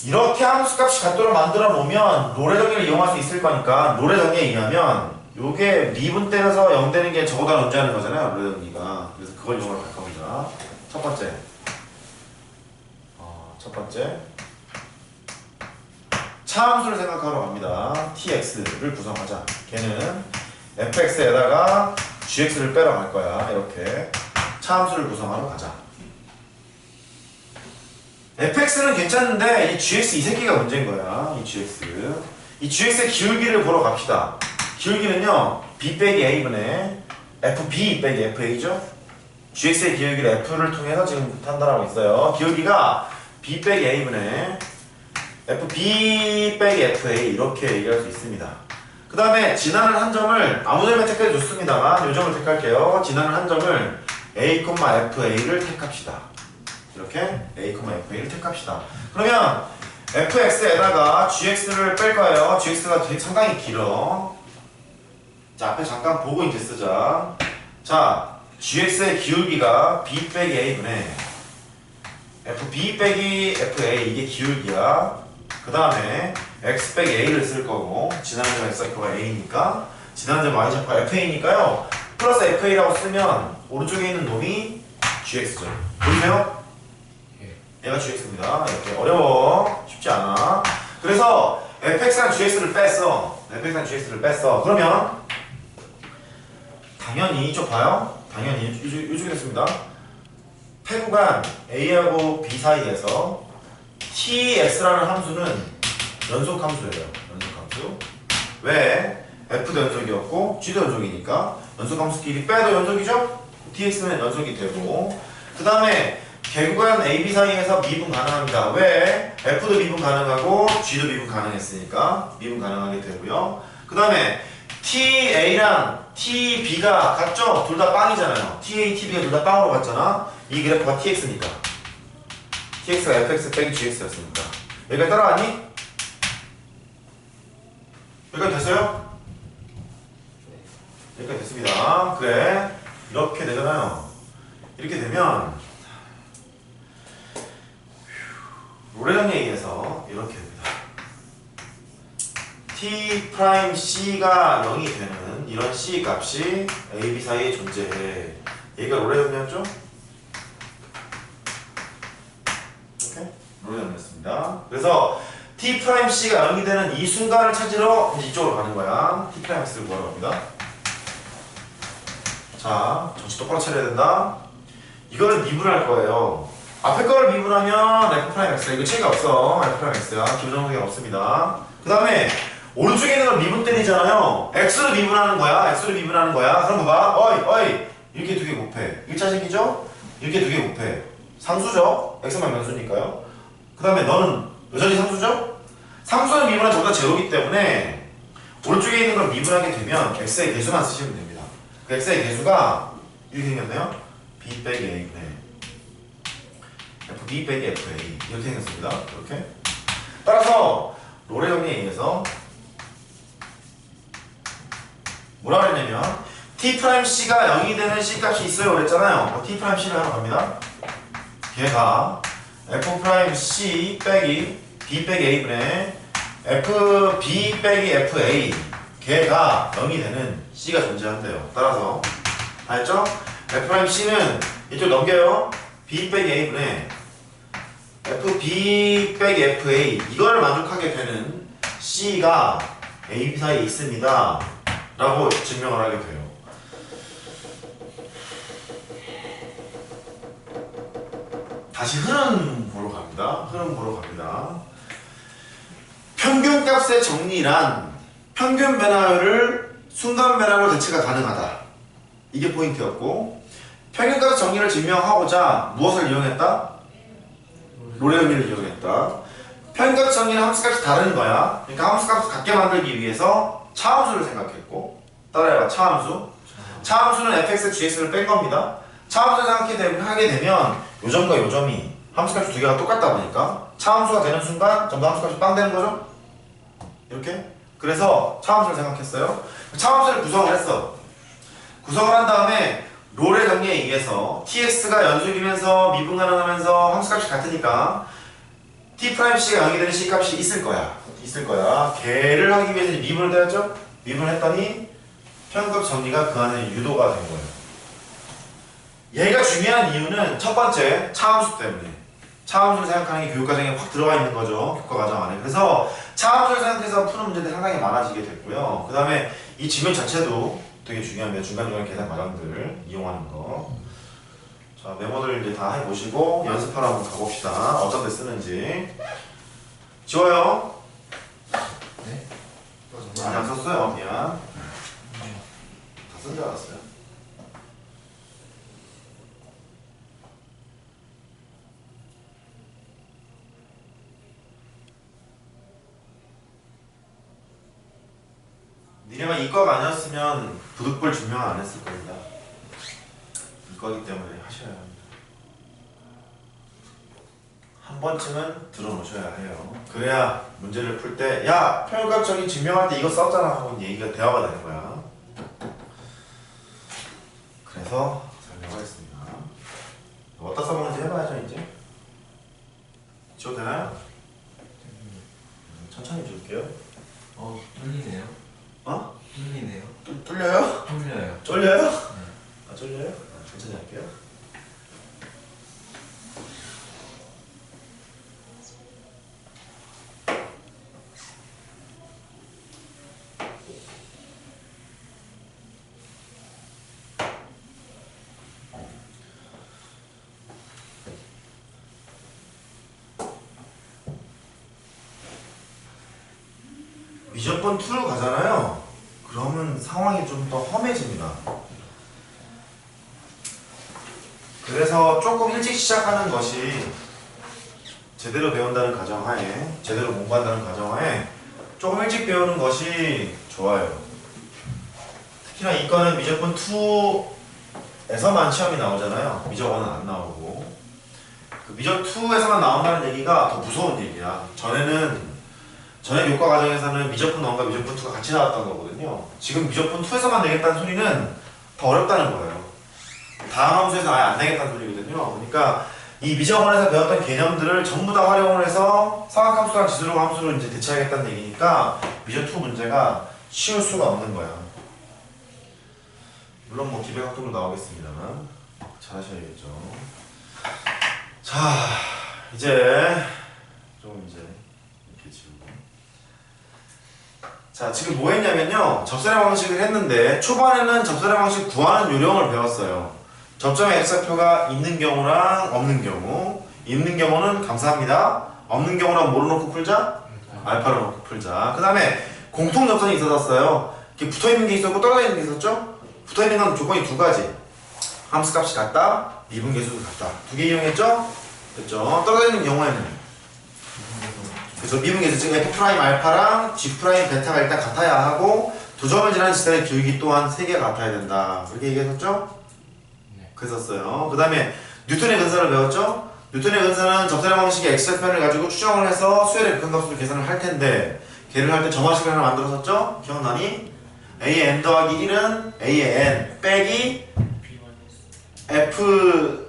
이렇게 함수값이 같도록 만들어 놓으면 롤의 정리를 이용할 수 있을 거니까 롤의 정리에 의하면 요게 미분 때려서 0 되는 게 적어도 하나 존재하는 거잖아요. 롤의 정리가. 그래서 그걸 이용하러 갈 겁니다. 첫 번째 차함수를 생각하러 갑니다. tx를 구성하자. 걔는 fx에다가 gx를 빼러 갈 거야. 이렇게 차함수를 구성하러 가자. fx는 괜찮은데 이 gx 이 새끼가 문제인 거야. 이 gx의 기울기를 보러 갑시다. 기울기는요 b 빼기 a분의 FB 빼기 FA죠? GX의 기울기를 F를 통해서 지금 판단하고 있어요. 기울기가 B 빼기 A분의 FB 빼기 FA 이렇게 얘기할 수 있습니다. 그 다음에 지나는 한 점을 아무 점에 택해도 좋습니다만 이 점을 택할게요. 지나는 한 점을 A, FA를 택합시다. 이렇게 A, FA를 택합시다. 그러면 fx에다가 gx를 뺄 거예요. gx가 되게 상당히 길어. 자, 앞에 잠깐 보고 이제 쓰자. 자, gx의 기울기가 b 빼기 a분의 fb 빼기 fa 이게 기울기야. 그 다음에 x 빼기 a를 쓸 거고 지나는 점 x좌표가 a니까 지나는 점 y좌표가 fa니까요. 플러스 fa라고 쓰면 오른쪽에 있는 놈이 gx죠. 보이세요? 얘가 gx입니다. 이렇게 어려워. 쉽지 않아. 그래서 fx랑 gx를 뺐어. fx랑 gx를 뺐어. 그러면 당연히 이쪽 봐요. 당연히 이쪽이 됐습니다. 패구간 a하고 b 사이에서 tx라는 함수는 연속 함수예요. 연속 함수. 왜? f도 연속이었고 g도 연속이니까 연속 함수끼리 빼도 연속이죠? tx는 연속이 되고 그 다음에 개구간 AB 사이에서 미분 가능합니다. 왜? F도 미분 가능하고 G도 미분 가능했으니까 미분 가능하게 되고요. 그 다음에 TA랑 TB가 같죠? 둘 다 빵이잖아요. TA, TB가 둘 다 빵으로 갔잖아. 이 그래프가 TX니까 TX가 FX 빼기 GX였으니까 여기까지 따라왔니? 여기까지 됐어요? 여기까지 됐습니다. 그래 이렇게 되잖아요. 이렇게 되면 로레정리에 의해서 이렇게 됩니다. T'C가 0이 되는 이런 C 값이 A, B 사이에 존재해. 얘가 로레정리였죠? 이렇게 로레정리였습니다. 그래서 T'C가 0이 되는 이 순간을 찾으러 이쪽으로 가는 거야. T'X를 구하러 갑니다. 자, 정신 똑바로 차려야 된다. 이거를 미분할 거예요. 앞에 거를 미분하면 F'X 이거 책이 없어. F'X야. 기본정석이 없습니다. 그 다음에 오른쪽에 있는 걸 미분 때리잖아요. X로 미분하는 거야. X로 미분하는 거야. 그럼 봐봐. 어이 이렇게 두 개 곱해. 1차식이죠? 이렇게 두 개 곱해. 상수죠? X만 변수니까요. 그 다음에 너는 여전히 상수죠? 상수는 미분은 전부 다 제로이기 때문에 오른쪽에 있는 걸 미분하게 되면 X의 개수만 쓰시면 됩니다. 그 X의 개수가 이렇게 생겼네요. B 빼기 A분의 FB 빼기 FA 이렇게 생겼습니다. 이렇게 따라서 로레 정리에 의해서 뭐라 그랬냐면 T'C가 0이 되는 C값이 있어요 그랬잖아요. T'C를 하러 갑니다. 걔가 F'C 빼기 B 빼기 A분의 FB 빼기 FA 걔가 0이 되는 C가 존재한대요. 따라서 알죠? F'C는 이쪽 넘겨요. B 빼기 A분의 FB 빼기 FA 이걸 만족하게 되는 C가 A, B 사이에 있습니다 라고 증명을 하게 돼요. 다시 흐름 보러 갑니다. 흐름 보러 갑니다. 평균값의 정리란 평균 변화율을 순간 변화로 대체가 가능하다. 이게 포인트였고 평균값 정리를 증명하고자 무엇을 이용했다? 로레정리를 이용했다. 평균값 정리는 함수값이 다른 거야. 그러니까 함수값을 같게 만들기 위해서 차함수를 생각했고 따라해봐. 차함수. 차함수는 fx, gx를 뺀 겁니다. 차함수를 하게 되면 요점과 요점이 함수값이 두 개가 똑같다 보니까 차함수가 되는 순간 전부 함수값이 빵 되는 거죠? 이렇게? 그래서 차함수를 생각했어요. 차함수를 구성을 했어. 구성을 한 다음에 롤의 정리에 의해서 tx가 연속이면서 미분 가능하면서 함수값이 같으니까 T'C가 0이 되는 C값이 있을 거야. 걔를 하기 위해서 미분을 때렸죠? 미분을 했더니 평균값 정리가 그 안에 유도가 된 거예요. 얘가 중요한 이유는 첫 번째 차함수 때문에 차함수를 생각하는 게 교육과정에 확 들어가 있는 거죠. 교과과정 안에. 그래서 차함수를 생각해서 푸는 문제들이 상당히 많아지게 됐고요. 그 다음에 이 지문 자체도 되게 중요합니다. 중간중간 계산 과정들 이용하는 거. 자, 메모들 이제 다 해보시고 연습하러 한번 가봅시다. 어떤 데 쓰는지. 지워요? 네? 아니 안 썼어요. 미안. 다 쓴 줄 알았어요. 니네가 이과가 아니었으면 부득불 증명 안 했을 겁니다. 이과이기 때문에 하셔야 합니다. 한 번쯤은 들어놓으셔야 해요. 그래야 문제를 풀 때 야! 평균값적인 증명할 때 이거 썼잖아 하고 얘기가 대화가 되는 거야. 그래서 설명하겠습니다. 어디다 써먹는지 해봐야죠 이제. 지워도 되나요? 천천히 줄게요. 뚫리네요. 어? 뚫리네요. 뚫려요? 뚫려요. 쫄려요? 네. 아 쫄려요? 천천히 할게요. 미적분 2로 가잖아요. 그러면 상황이 좀 더 험해집니다. 그래서 조금 일찍 시작하는 것이 제대로 배운다는 가정하에, 제대로 공부한다는 가정하에 조금 일찍 배우는 것이 좋아요. 특히나 이과는 미적분 2에서만 시험이 나오잖아요. 미적 1은 안 나오고. 그 미적 2에서만 나온다는 얘기가 더 무서운 얘기야. 전에 교과 과정에서는 미적분 1과 미적분 2가 같이 나왔던 거거든요. 지금 미적분 2에서만 내겠다는 소리는 더 어렵다는 거예요. 다음 함수에서 아예 안 내겠다는 소리거든요. 그러니까 이 미적 1에서 배웠던 개념들을 전부 다 활용을 해서 사각함수랑 지수로 함수로 이제 대체하겠다는 얘기니까 미적 2 문제가 쉬울 수가 없는 거야. 물론 뭐 기백각도로 나오겠습니다만 잘하셔야겠죠. 자, 이제 좀 이제 이렇게 지우고. 자, 지금 뭐 했냐면요. 접선의 방식을 했는데 초반에는 접선의 방식 구하는 요령을 배웠어요. 접점의 x좌표가 있는 경우랑 없는 경우. 있는 경우는 감사합니다. 없는 경우는 뭐로 놓고 풀자? 알파로 놓고 풀자. 그 다음에 공통 접선이 있었어요. 이렇게 붙어있는 게 있었고 떨어져 있는 게 있었죠? 붙어있는 건 조건이 두 가지. 함수값이 같다, 미분계수도 같다. 두 개 이용했죠? 됐죠? 떨어져 있는 경우에는 그래서 미분계수 즉 F' 알파랑 G' 베타가 일단 같아야 하고 두 점을 지나는 지점의 기울기 또한 세 개가 같아야 된다. 그렇게 얘기했었죠? 네. 그랬었어요. 그 다음에 뉴턴의 근사를 배웠죠? 뉴턴의 근사는 접선의 방식의 x좌표를 가지고 추정을 해서 수열의 극한값수를 계산을 할 텐데 걔를 할 때 점화식을 하나 만들었었죠? 기억나니? A의 n 더하기 1은 A의 n 빼기 F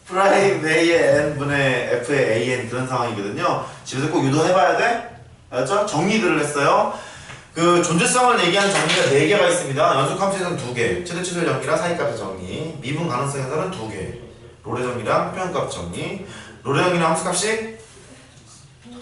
프라임 A의 n분의 F의 AN 그런 상황이거든요. 집에서 꼭 유도해봐야 돼? 알았죠? 정리들을 했어요. 그 존재성을 얘기하는 정리가 4개가 있습니다. 연속함수에서는 2개, 최대치수의 정리랑 사이값의 정리, 미분 가능성에서는 2개, 롤의 정리랑 표현값 정리. 롤의 정리랑 함수값이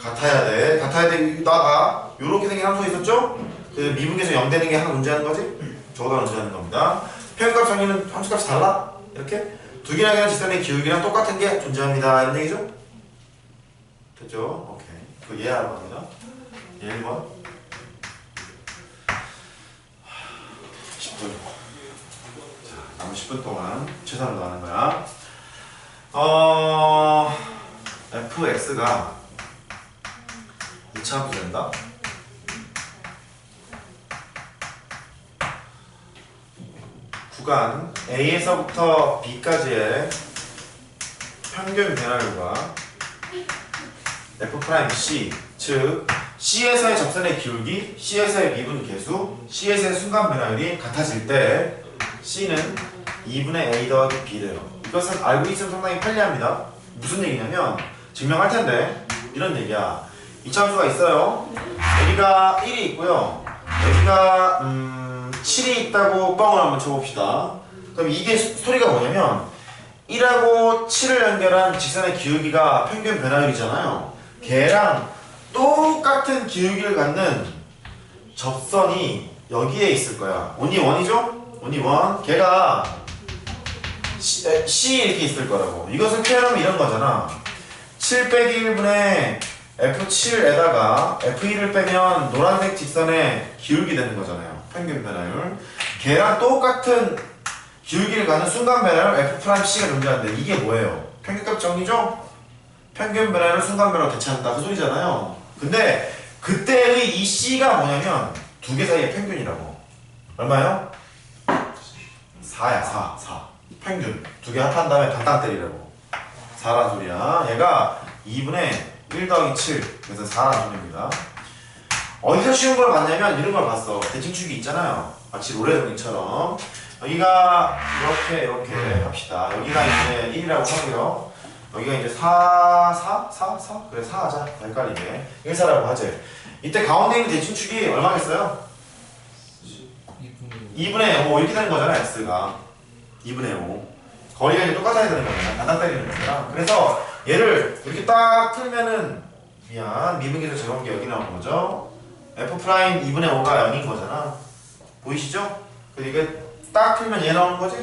같아야 돼. 같아야 돼. 나가 요렇게 생긴 함수가 있었죠? 그 미분계에서 0 되는 게 하나 존재하는 거지? 저거도 존재하는 겁니다. 표현값 정리는 함수값이 달라? 이렇게? 두 개나 되는 직선의 기울기랑 똑같은 게 존재합니다. 이런 얘기죠? 됐죠? 오케이. 그 예하러 갑니다. 예 1번. 10분. 자, 남은 10분 동안 최선을 다하는 거야. fx가 2차 함수 된다. 구간 A에서부터 B까지의 평균 변화율과 F'C, 즉 C에서의 접선의 기울기, C에서의 미분 계수, C에서의 순간 변화율이 같아질 때 C는 2분의 A 더하기 B래요. 이것은 알고 있으면 상당히 편리합니다. 무슨 얘기냐면 증명할 텐데 이런 얘기야. 2차 함수가 있어요. 여기가 1이 있고요. 여기가 7이 있다고 뻥을 한번 쳐봅시다. 그럼 이게 스토리가 뭐냐면 1하고 7을 연결한 직선의 기울기가 평균 변화율이잖아요. 걔랑 똑같은 기울기를 갖는 접선이 여기에 있을 거야. only 1이죠? only 1. 걔가 C 이렇게 있을 거라고. 이것을 표현하면 이런 거잖아. 7 빼기 1분의 F7에다가 F1을 빼면 노란색 직선의 기울기 되는 거잖아요. 평균 변화율. 걔랑 똑같은 기울기를 가는 순간 변화율 F'C가 존재하는데 이게 뭐예요? 평균값 정리죠? 평균 변화율을 순간 변화로 대체한다. 그 소리잖아요. 근데 그때의 이 C가 뭐냐면 두 개 사이의 평균이라고. 얼마요? 4야 4 평균 두 개 합한 다음에 반땅 때리라고. 4란 소리야. 얘가 2분의 1 더하기 7 그래서 4란 소리입니다. 어디서 쉬운 걸 봤냐면 이런 걸 봤어. 대칭축이 있잖아요. 마치 노래정리처럼 여기가 이렇게 합시다. 여기가 이제 1이라고 하고요. 여기가 이제 4 그래 4 하자. 헷갈리게 1사라고 하지. 이때 가운데 있는 대칭축이 얼마겠어요? 2분의 5 이렇게 되는 거잖아. x가 2분의 5 거리가 이제 똑같아야 되는 거잖아. 단단 때리는 거잖아. 그래서 얘를 이렇게 딱 틀면은 미분계수 제곱이 여기 나오는 거죠. f 프라임 2분의 5가 0인 거잖아. 보이시죠? 그래서 이게 딱 틀면 얘 나오는 거지?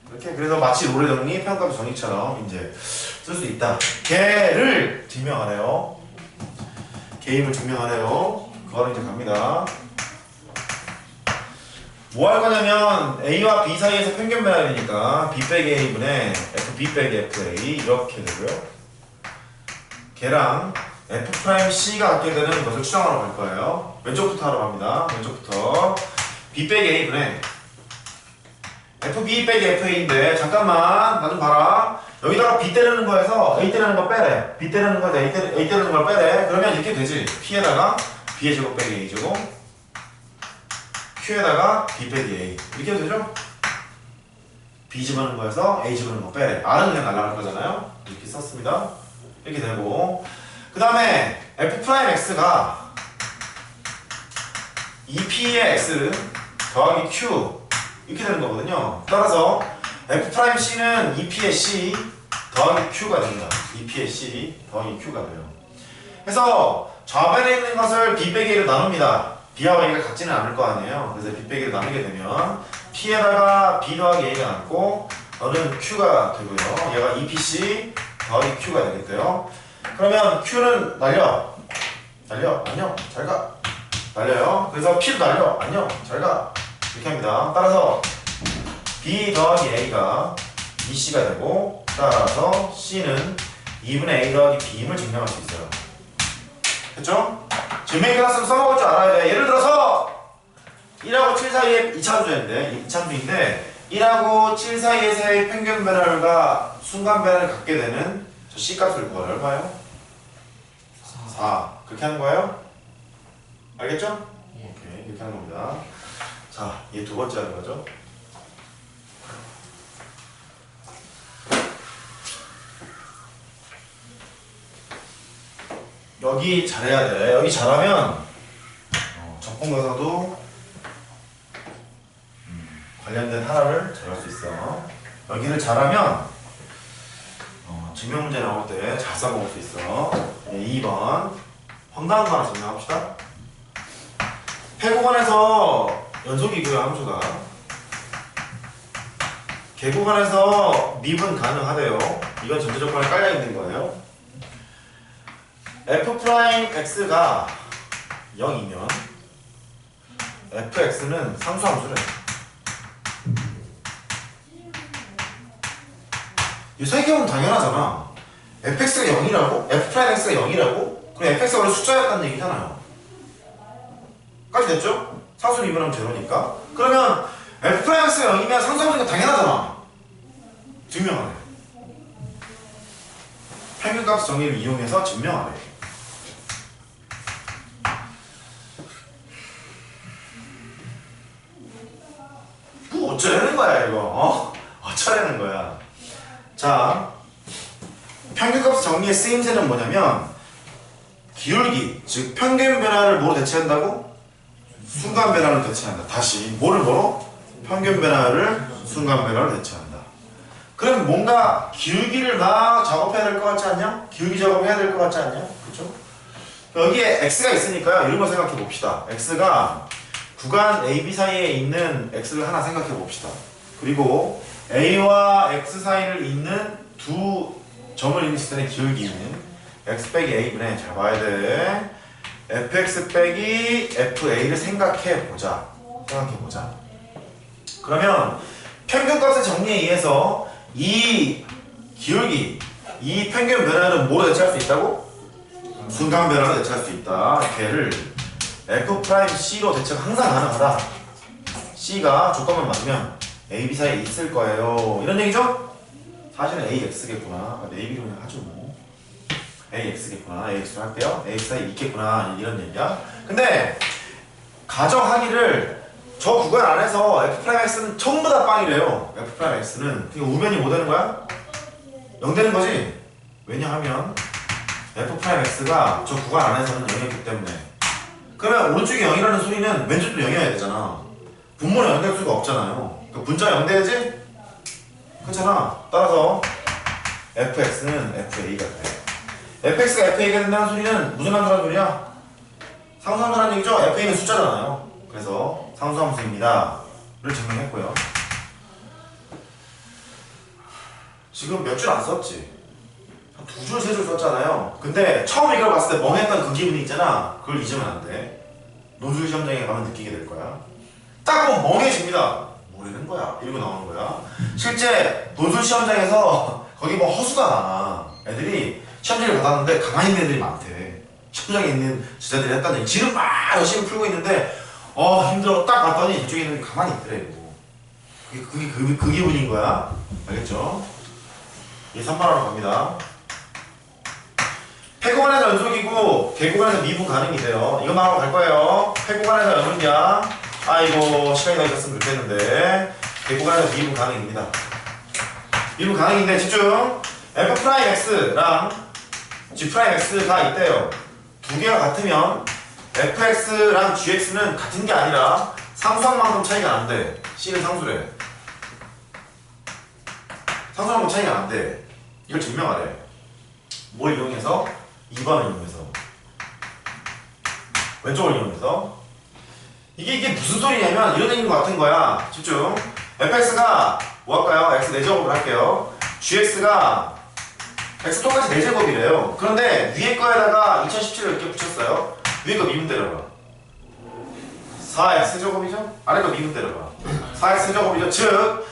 이렇게. 그래서 마치 노래정리, 표현값 정리처럼 이제 쓸 수 있다. 걔를 증명하래요. 개입을 증명하래요. 그거는 이제 갑니다. 뭐 할 거냐면 A와 B 사이에서 평균 배열이니까 B 빼기 A분의 FB 빼기 FA 이렇게 되고요. 걔랑 F'C가 갖게 되는 것을 추정하러 갈 거예요. 왼쪽부터 하러 갑니다. 왼쪽부터 B 빼기 A분의 FB 빼기 FA인데 잠깐만 나 좀 봐라. 여기다가 B 때리는 거에서 A 때리는 거 빼래. B 때리는 거에서 A 때리는 걸 빼래. 그러면 이렇게 되지. P에다가 B의 제곱 빼기 A 제곱 Q에다가 B 빼기 A 이렇게 해도 되죠? B 집어넣는 거에서 A 집어넣는 거 빼래. R은 그냥 날라갈 거잖아요. 이렇게 썼습니다. 이렇게 되고 그 다음에 F'X가 2P의 X 더하기 Q 이렇게 되는 거거든요. 따라서 F'C는 2P의 C 더하기 Q가 됩니다. 2P의 C 더하기 Q가 돼요. 그래서 좌변에 있는 것을 B 빼기 A로 나눕니다. B하고 A가 같지는 않을 거 아니에요. 그래서 B 빼기를 나누게 되면 P에다가 B 더하기 A가 남고 너는 Q가 되고요. 얘가 2PC 더하기 Q가 되겠고요. 그러면 Q는 날려 안녕 잘가 날려요. 그래서 P도 날려 안녕 잘가 이렇게 합니다. 따라서 B 더하기 A가 2C가 되고 따라서 C는 2분의 A 더하기 B임을 증명할 수 있어요. 됐죠? 증명이 끝났으면 써먹을 줄 알아야 돼. 예를 들어서 1하고 7 사이에 2참수인데 1하고 7 사이에서의 평균 배열과 순간 배열을 갖게 되는 저 C값을 구하래. 얼마예요? 4 그렇게 하는 거예요? 알겠죠? 오케이 이렇게 하는 겁니다. 자, 얘 두 번째 하는 거죠. 여기 잘해야 돼. 여기 잘하면 적분가사도 관련된 하나를 잘할 수 있어. 여기를 잘하면 증명 문제 나올 때 잘 써먹을 수 있어. 2번 황당한 거 하나 증명합시다. 폐구간에서 연속이고요. 함수가 개구간에서 미분 가능하대요. 이건 전제 조건에 깔려 있는 거예요. F'X가 0이면 Fx는 상수함수래. 이 생각해보면 당연하잖아. Fx가 0이라고? F'X가 0이라고? 그럼 Fx가 원래 숫자였다는 얘기잖아요. 까지 됐죠? 상수 미분하면 제로니까. 그러면 F'X가 0이면 상수함수가 당연하잖아. 증명하래. 평균값 정의를 이용해서 증명하래. 뭐 어쩌라는 거야 이거? 어쩌라는 거야? 자, 평균값 정리의 쓰임새는 뭐냐면 기울기, 즉 평균 변화를 뭐로 대체한다고? 순간 변화를 대체한다. 다시 뭐로? 평균 변화를 순간 변화를 대체한다. 그럼 뭔가 기울기를 막 작업해야 될 것 같지 않냐? 기울기 작업해야 될 것 같지 않냐? 그쵸? 여기에 x가 있으니까요. 이런 거 생각해 봅시다. x가 구간 A, B 사이에 있는 x를 하나 생각해 봅시다. 그리고 A와 x 사이를 잇는 두 점을 잇는 직선의 기울기는 x 빼기 a분의 잘 봐야 돼. fx 빼기 fa를 생각해 보자. 그러면 평균값의 정리에 의해서 이 기울기, 이 평균 변화를 뭐로 대체할 수 있다고? 순간 변화로 대체할 수 있다. 걔를 F'C로 대체가 항상 가능하다. C가 조건만 맞으면 A, B 사이에 있을 거예요. 이런 얘기죠? 사실은 AX겠구나. AB로 그냥 하죠 뭐. AX겠구나. AX로 할게요. AX 사이에 있겠구나. 이런 얘기야. 근데 가정하기를 저 구간 안에서 F'X는 전부 다 빵이래요. F'X는. 그러니까 우변이 뭐 되는 거야? 0 되는 거지? 왜냐하면 F'X가 저 구간 안에서는 0이었기 때문에. 그러면 오른쪽이 0이라는 소리는 왼쪽도 0이어야 되잖아. 분모는 0 될 수가 없잖아요. 그러니까 분자가 0 돼야지? 그렇잖아. 따라서 Fx는 FA가 돼. Fx가 FA가 된다는 소리는 무슨 함수라는 소리야? 상수함수라는 얘기죠? FA는 숫자잖아요. 그래서 상수함수입니다 를 증명했고요. 지금 몇 줄 안 썼지? 한 2줄, 3줄 썼잖아요. 근데 처음 이걸 봤을 때 멍했던 그 기분이 있잖아. 그걸 잊으면 안 돼. 논술 시험장에 가면 느끼게 될 거야. 딱 보면 멍해집니다. 뭐라는 거야? 이러고 나오는 거야. 실제 논술 시험장에서 거기 뭐 허수가 많아. 애들이 시험지를 받았는데 가만히 있는 애들이 많대. 시험장에 있는 제자들이 했다는 얘기. 지금 막 열심히 풀고 있는데 힘들어. 딱 봤더니 저쪽에 있는 게 가만히 있더래. 그게 그 기분인 거야. 알겠죠? 이 3번으로 갑니다. 폐구간에서 연속이고 개구간에서 미분 가능이 돼요. 이것만 하고 갈 거예요. 폐구간에서 연속이야. 아이고 시간이 더 있었으면 좋겠는데 개구간에서 미분 가능입니다. 미분 가능인데 집중. F'X랑 G'X가 있대요. 두 개가 같으면 Fx랑 Gx는 같은 게 아니라 상수항만큼 차이가 난대. C는 상수래. 상수항만큼 차이가 난대. 이걸 증명하래. 뭘 이용해서? 2번을 이용해서. 왼쪽을 이용해서. 이게 무슨 소리냐면 이런 얘기인 것 같은 거야. 집중. Fx가 뭐 할까요? X 4제곱을 할게요. Gx가 X 똑같이 4제곱이래요. 그런데 위에 거에다가 2017을 이렇게 붙였어요. 위에 거 미분 때려봐. 4x제곱이죠? 아래 거 미분 때려봐. 4x제곱이죠. 즉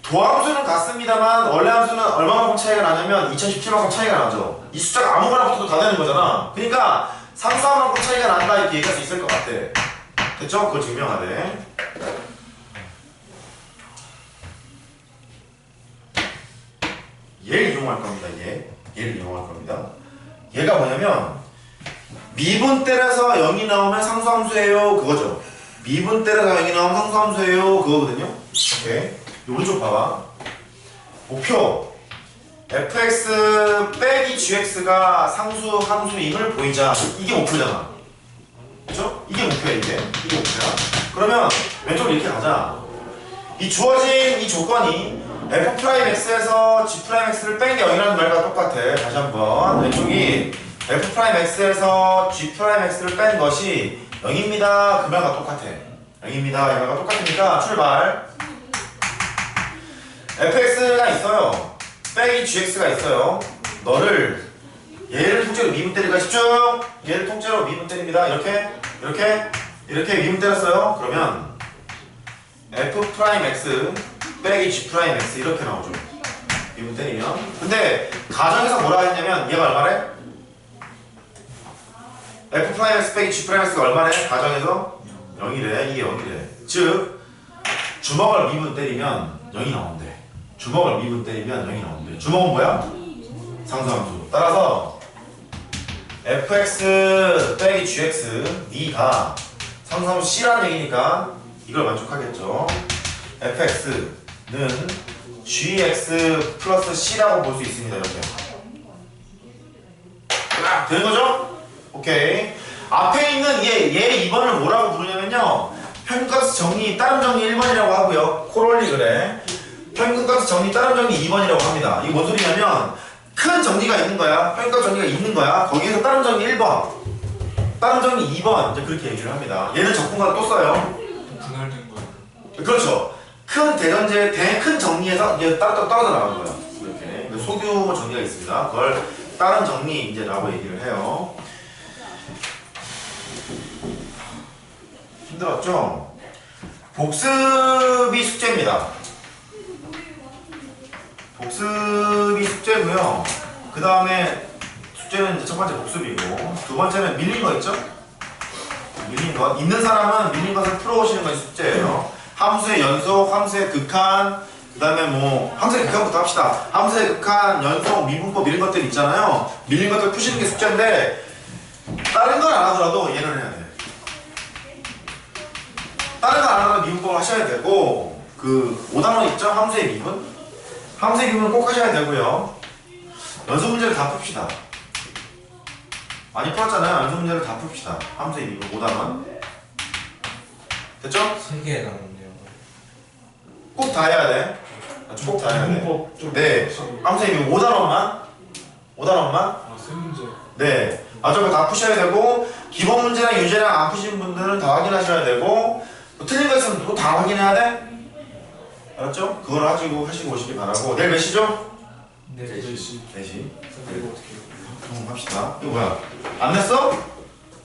도함수는 같습니다만 원래 함수는 얼마만큼 차이가 나냐면 2017만큼 차이가 나죠. 이 숫자가 아무거나 붙어도 다 되는 거잖아. 그러니까 상수함만큼 차이가 난다 이렇게 얘기할 수 있을 것 같아. 됐죠? 그걸 증명하래. 얘를 이용할 겁니다. 얘를 이용할 겁니다. 얘가 뭐냐면 미분 때려서 0이 나오면 상수함수예요. 그거죠. 미분 때려서 0이 나오면 상수함수예요. 그거거든요. 오케이. 오른쪽 봐봐. 목표 fx 빼기 gx가 상수함수임을 보이자. 이게 목표잖아. 그쵸? 이게 목표야. 이게 목표야. 그러면 왼쪽으로 이렇게 가자. 이 주어진 이 조건이 f'x에서 g'x를 뺀 게 0이라는 말과 똑같아. 다시 한번 왼쪽이 f'x에서 g'x를 뺀 것이 0입니다. 그 말과 똑같아. 0입니다. 이 말과 똑같으니까 출발. fx가 있어요. 빼기 gx가 있어요. 너를 얘를 통째로 미분 때리기가 집중. 얘를 통째로 미분 때립니다. 이렇게 미분 때렸어요. 그러면 f'x 빼기 g'x 이렇게 나오죠. 미분 때리면. 근데 가정에서 뭐라 했냐면 얘가 얼마래? f'x 빼기 g'x가 얼마래? 가정에서 0이래. 이게 0이래. 즉 주먹을 미분 때리면 0이 나온대. 주먹을 미분 때리면 0이 나온대. 주먹은 뭐야? 상수함수. 따라서 fx 빼기 gx B가 상수함수 C라는 얘기니까 이걸 만족하겠죠. fx는 gx 플러스 C라고 볼 수 있습니다. 이렇게 되는 거죠? 오케이. 앞에 있는 얘 2번을 뭐라고 부르냐면요, 평균값 정리 따름 정리 1번이라고 하고요. 코롤리 그래. 평균값 정리 따름 정리 2번이라고 합니다. 이게 뭔 소리냐면 큰 정리가 있는 거야. 평균값 정리가 있는 거야. 거기에서 따름 정리 1번, 따름 정리 2번 이제 그렇게 얘기를 합니다. 얘는 적분가로 또 써요. 분할된 거예요. 그렇죠. 큰 대전제 큰 정리에서 이제 따로 떨어져 나가는 거야. 이렇게 소규모 정리가 있습니다. 그걸 따름 정리 이제라고 얘기를 해요. 힘들었죠? 복습이 숙제입니다. 복습이 숙제고요. 그 다음에 숙제는 이제 첫 번째 복습이고, 두 번째는 밀린 거 있죠? 밀린 것. 있는 사람은 밀린 것을 풀어오시는 것이 숙제예요. 함수의 연속, 함수의 극한, 그 다음에 뭐 함수의 극한부터 합시다. 함수의 극한, 연속, 미분법 이런 것들 있잖아요. 밀린 것들 푸시는 게 숙제인데 다른 건 안 하더라도 얘는 해야 돼. 다른 건 안 하더라도 미분법을 하셔야 되고 그 5단원 있죠? 함수의 미분? 함수의 미분은 꼭 하셔야 되고요. 연속 문제를 다 풉시다. 많이 풀었잖아요. 연속 문제를 다 풉시다. 함수의 미분 5단원. 됐죠? 3개 남았네요. 꼭 다 해야 돼. 꼭 다 해야 돼. 문법 좀. 네. 함수의 미분 5단원만. 5단원만. 아, 세 문제. 네. 저거 다 푸셔야 되고 기본 문제랑 유제랑 안 푸신 분들은 다 확인하셔야 되고 또 틀린 거 있으면 또 다 확인해야 돼. 알았죠? 그걸 가지고 하시고 오시기 바라고. 내일 몇 시죠? 네. 4시. 4시. 그리고 어떻게 해요? 합시다. 이거 뭐야? 안 냈어?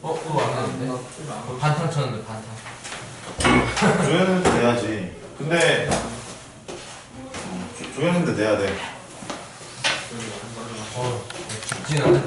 그거 안 하는데? 반탕 쳤는데, 반탕. 조연인데 내야지. 근데 조연인데 내야 돼. 죽진 않을